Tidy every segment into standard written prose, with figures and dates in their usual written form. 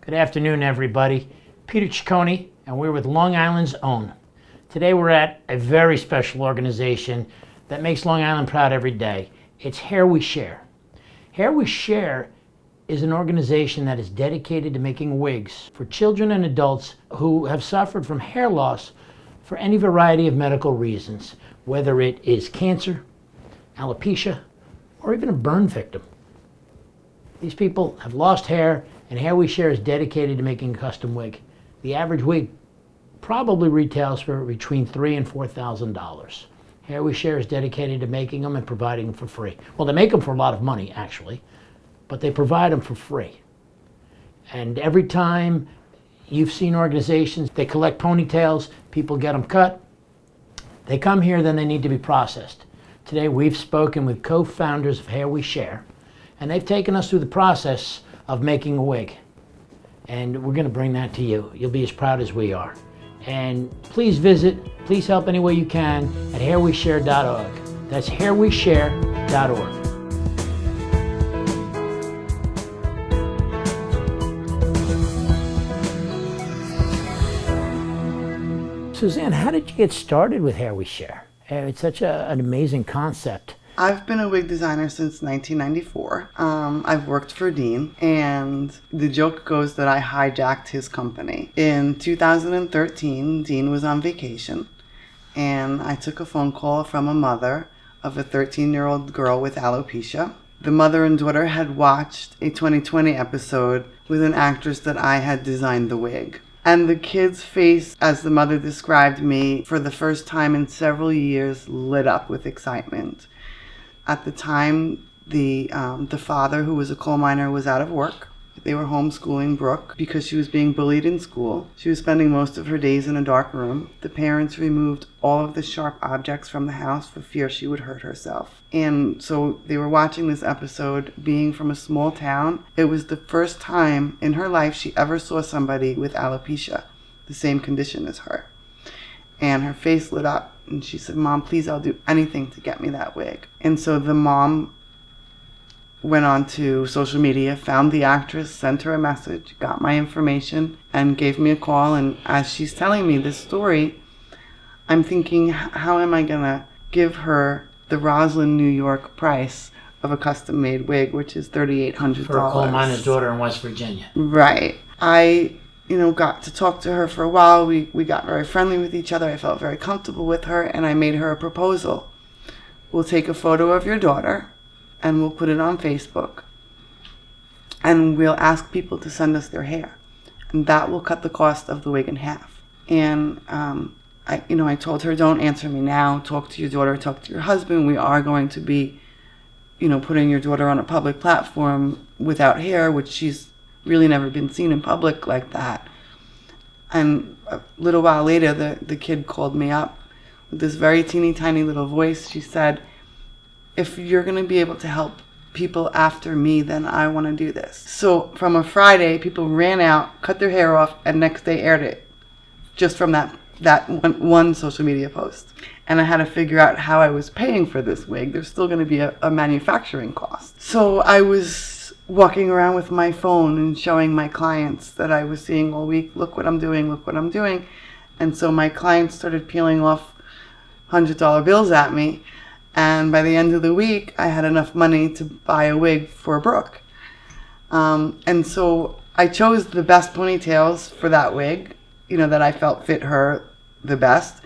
Good afternoon, everybody. Peter Ciccone, and we're with Long Island's own. Today we're at a very special organization that makes Long Island proud every day. It's Hair We Share. Hair We Share is an organization that is dedicated to making wigs for children and adults who have suffered from hair loss for any variety of medical reasons, whether it is cancer, alopecia, or even a burn victim. These people have lost hair, and Hair We Share is dedicated to making a custom wig. The average wig probably retails for between $3,000 and $4,000. Hair We Share is dedicated to making them and providing them for free. Well, they make them for a lot of money, actually, but they provide them for free. And every time you've seen organizations, they collect ponytails, people get them cut, they come here, then they need to be processed. Today we've spoken with co-founders of Hair We Share, and they've taken us through the process of making a wig. And we're going to bring that to you. You'll be as proud as we are. And please please help any way you can at hairweshare.org. That's hairweshare.org. Suzanne, how did you get started with Hair We Share? It's such an amazing concept. I've been a wig designer since 1994. I've worked for Dean, and the joke goes that I hijacked his company. In 2013, Dean was on vacation, and I took a phone call from a mother of a 13-year-old girl with alopecia. The mother and daughter had watched a 2020 episode with an actress that I had designed the wig. And the kid's face, as the mother described me, for the first time in several years, lit up with excitement. At the time, the father, who was a coal miner, was out of work. They were homeschooling Brooke because she was being bullied in school. She was spending most of her days in a dark room. The parents removed all of the sharp objects from the house for fear she would hurt herself. And so they were watching this episode. Being from a small town, it was the first time in her life she ever saw somebody with alopecia, the same condition as her. And her face lit up. And she said, "Mom, please, I'll do anything to get me that wig." And so the mom went on to social media, found the actress, sent her a message, got my information, and gave me a call. And as she's telling me this story, I'm thinking, how am I going to give her the Roslyn, New York price of a custom-made wig, which is $3,800. For a coal miner's daughter in West Virginia. Right. I got to talk to her for a while. We got very friendly with each other. I felt very comfortable with her, and I made her a proposal. We'll take a photo of your daughter, and we'll put it on Facebook, and we'll ask people to send us their hair, and that will cut the cost of the wig in half. And I told her, don't answer me now. Talk to your daughter. Talk to your husband. We are going to be, putting your daughter on a public platform without hair, which she's really never been seen in public like that. And a little while later, the kid called me up with this very teeny tiny little voice. She said, "If you're going to be able to help people after me, then I want to do this." So from a Friday, people ran out, cut their hair off, and next day aired it, just from that one social media post. And I had to figure out how I was paying for this wig. There's still going to be a manufacturing cost. So I was walking around with my phone and showing my clients that I was seeing all week, look what I'm doing, look what I'm doing. And so my clients started peeling off $100 bills at me. And by the end of the week, I had enough money to buy a wig for Brooke. And so I chose the best ponytails for that wig, that I felt fit her the best.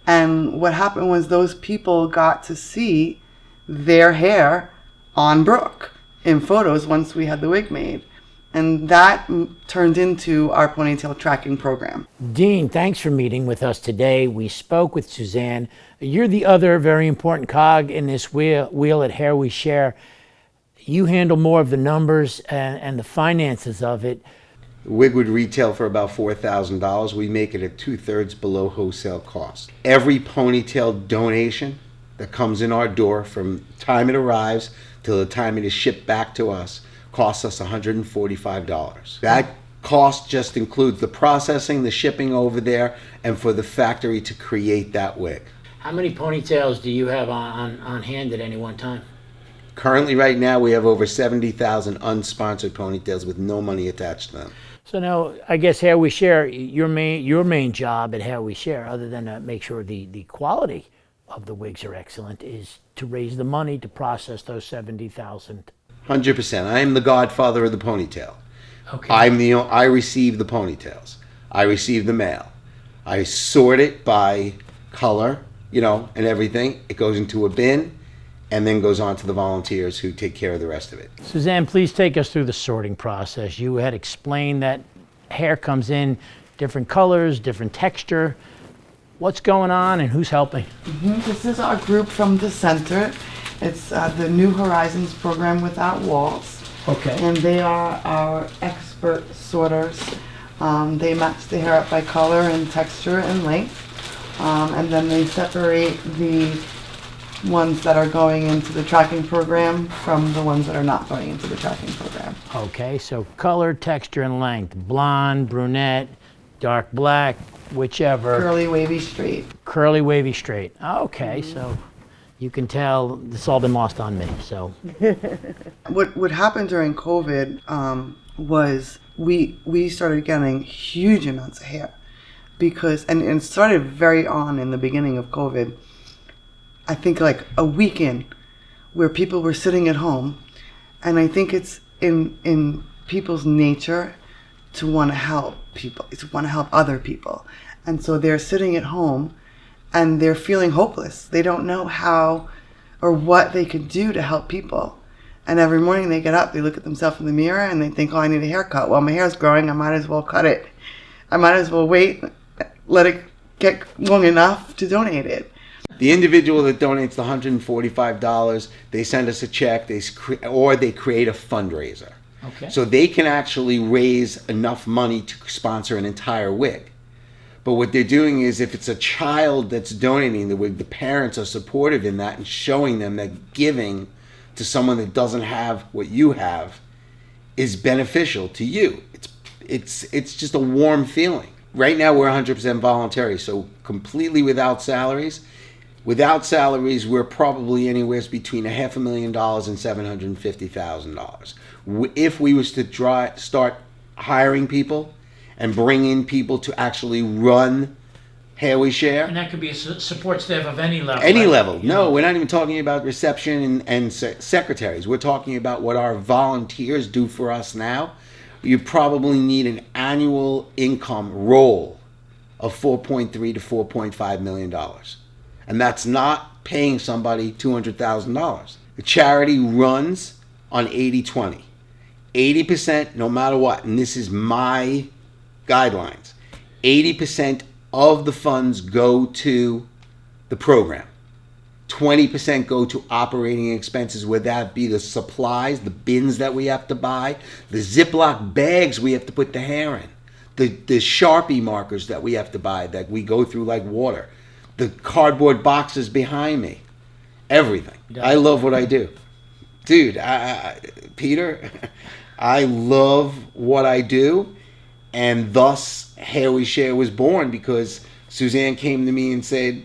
And what happened was those people got to see their hair on Brooke in photos once we had the wig made. And that turned into our ponytail tracking program. Dean, thanks for meeting with us today. We spoke with Suzanne. You're the other very important cog in this wheel at Hair We Share. You handle more of the numbers and the finances of it. The wig would retail for about $4,000. We make it at 2/3 below wholesale cost. Every ponytail donation that comes in our door from the time it arrives till the time it is shipped back to us costs us $145. That cost just includes the processing, the shipping over there, and for the factory to create that wig. How many ponytails do you have on hand at any one time? Currently, right now, we have over 70,000 unsponsored ponytails with no money attached to them. So now, I guess Hair We Share, your main job at Hair We Share, other than to make sure the quality of the wigs are excellent, is to raise the money to process those 70,000. 100%. I am the godfather of the ponytail. Okay. I receive the ponytails. I receive the mail. I sort it by color, and everything. It goes into a bin and then goes on to the volunteers who take care of the rest of it. Suzanne, please take us through the sorting process. You had explained that hair comes in different colors, different texture. What's going on and who's helping? This is our group from the center. It's the New Horizons program Without Walls. Okay. And they are our expert sorters. They match the hair up by color and texture and length. And then they separate the ones that are going into the tracking program from the ones that are not going into the tracking program. Okay, so color, texture, and length. Blonde, brunette, dark black, whichever. Curly, wavy, straight. Curly, wavy, straight. Okay, so you can tell it's all been lost on me. So What happened during COVID was we started getting huge amounts of hair because, and it started very on in the beginning of COVID, I think like a week in, where people were sitting at home, and I think it's in people's nature to want to help people, to want to help other people. And so they're sitting at home and they're feeling hopeless. They don't know how or what they could do to help people. And every morning they get up, they look at themselves in the mirror and they think, oh, I need a haircut. Well, my hair's growing, I might as well cut it. I might as well wait, let it get long enough to donate it. The individual that donates the $145, they send us a check, or they create a fundraiser. okay. So they can actually raise enough money to sponsor an entire wig. But what they're doing is, if it's a child that's donating the wig, the parents are supportive in that and showing them that giving to someone that doesn't have what you have is beneficial to you. It's just a warm feeling. Right now we're 100% voluntary, so completely without salaries. Without salaries, we're probably anywhere between $500,000 and $750,000. If we was to start hiring people and bring in people to actually run Hair We Share. And that could be a support staff of any level. Any right? level. No, we're not even talking about reception and secretaries. We're talking about what our volunteers do for us now. You probably need an annual income roll of $4.3 to $4.5 million. And that's not paying somebody $200,000. The charity runs on 80-20. 80%, no matter what, and this is my guidelines, 80% of the funds go to the program. 20% go to operating expenses, whether that be the supplies, the bins that we have to buy, the Ziploc bags we have to put the hair in, the Sharpie markers that we have to buy that we go through like water, the cardboard boxes behind me, everything. Yeah. I love what I do. Dude, Peter, I love what I do, and thus Hair We Share was born because Suzanne came to me and said,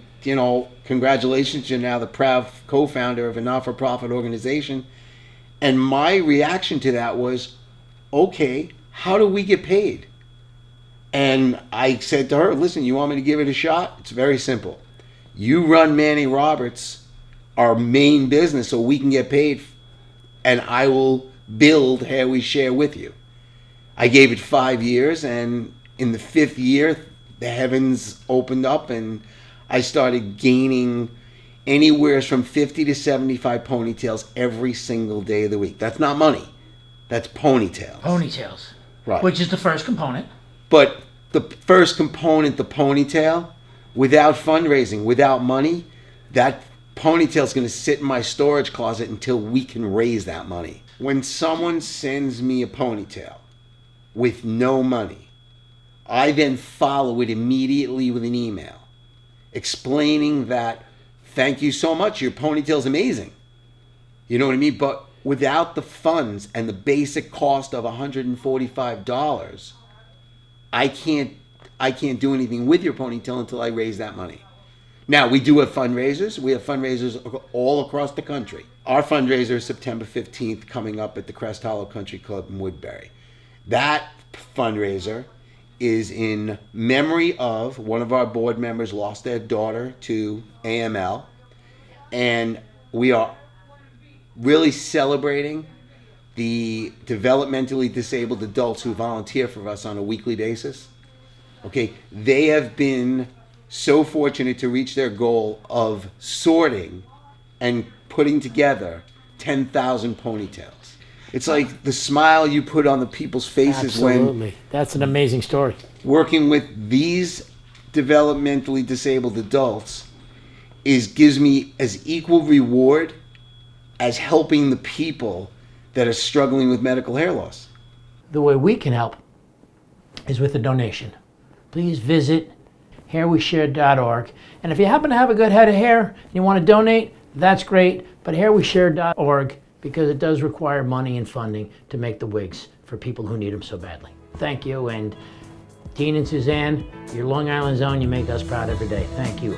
congratulations, you're now the proud co-founder of a not-for-profit organization. And my reaction to that was, okay, how do we get paid? And I said to her, listen, you want me to give it a shot? It's very simple. You run Manny Roberts, our main business, so we can get paid, and I will build Hair We Share with you. I gave it 5 years, and in the 5th year, the heavens opened up, and I started gaining anywhere from 50 to 75 ponytails every single day of the week. That's not money. That's ponytails. Ponytails. Right. Which is the first component. But the first component, the ponytail, without fundraising, without money, that ponytail is going to sit in my storage closet until we can raise that money. When someone sends me a ponytail with no money, I then follow it immediately with an email explaining that, thank you so much, your ponytail's amazing. You know what I mean? But without the funds and the basic cost of $145, I can't do anything with your ponytail until I raise that money. Now, we do have fundraisers. We have fundraisers all across the country. Our fundraiser is September 15th, coming up at the Crest Hollow Country Club in Woodbury. That fundraiser is in memory of one of our board members lost their daughter to AML, and we are really celebrating the developmentally disabled adults who volunteer for us on a weekly basis. Okay, they have been so fortunate to reach their goal of sorting and putting together 10,000 ponytails. It's like the smile you put on the people's faces Absolutely. That's an amazing story. working with these developmentally disabled adults gives me as equal reward as helping the people that are struggling with medical hair loss. The way we can help is with a donation. Please visit hairweshare.org. And if you happen to have a good head of hair and you want to donate, that's great. But hairweshare.org, because it does require money and funding to make the wigs for people who need them so badly. Thank you. And Dean and Suzanne, your Long Island Zone, you make us proud every day. Thank you.